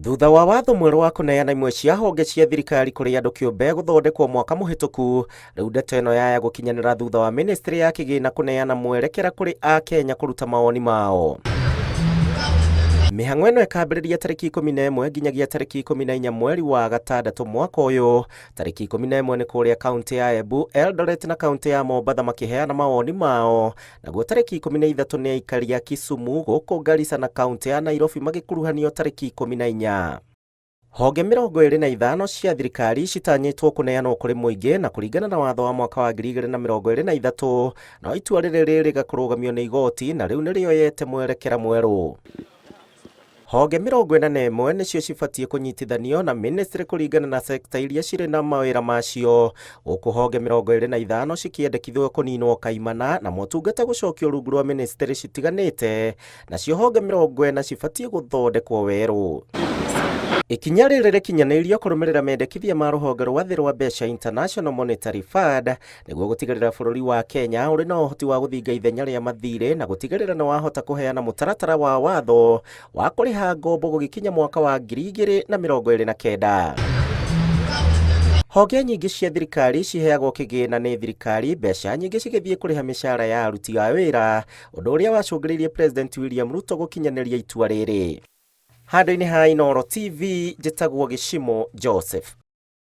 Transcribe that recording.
Thutha wa watho mwerũ wa kũneana imwe cia honge cia thirikari kũrĩ andũ kĩũmbe gũthondekwo mwaka mũhĩtũku, rĩu ndeto ĩno yaya gũkinyanĩra thutha wa ministry ya kĩgĩna kũneana mwerekera kũrĩ Akenya kũruta mawoni mao. Mĩhang'o ĩno ĩkambĩrĩria tarĩki 11 nginyagia tarĩki 14 mweri wa gatandatũ mwaka ũyũ. Tarĩki 11 nĩ kũrĩa kaunti ya Embu, Eldoret na kaunti ya Mombatha makĩheana mawoni mao, naguo tarĩki 13 nĩ aikari a Kisumu, gũkũ Garissa na kaunti ya Nairobi magĩkuruhanio tarĩki 14. Honge 25 cia thirikari citanyĩtwo kũneanwo kũrĩ mũingĩ na kũringana na watho wa mwaka wa 2023, no itua rĩrĩ rĩgakũrũgamio nĩ igoti na rĩu nĩrĩoyete mwerekera mwerũ. Honge 41 nĩcio cibatiĩ kũnyitithanio na ministry kũringana na sekta iria cirĩ na mawĩra macio, gũkũ honge 25 cikĩendekithwo kũninwo kaimana na motungata gũcokio rungu rwa ministry citiganĩte, nacio honge 40 cibatiĩ gũthondekwo werũ. Ikinya rĩrĩ rĩkinyanĩirio kũrũmĩrĩra mendekithia ma rũhonge rwa thĩ rwa mbeca International Monetary Fund nĩguo gũtigĩrĩra bũrũri wa Kenya ũrĩ na ũhoti wa gũthinga ithenya rĩa mathirĩ na gũtigĩrĩra nĩ wahota kũheana mũtaratara wa watho wa kũrĩha ngombo gũgĩkinya mwaka wa 2029. Honge nyingĩ cia thirikari ciheagwo kĩgĩna nĩ thirikari, mbeca nyingĩ cigĩthiĩ kũrĩha mĩcara ya aruti a wĩra, ũndũ ũrĩa wacũngĩrĩirie President William Ruto gũkinyanĩria itua rĩrĩ. Handũ-inĩ ha Inooro TV, njĩtagwo Gĩchimo Joseph.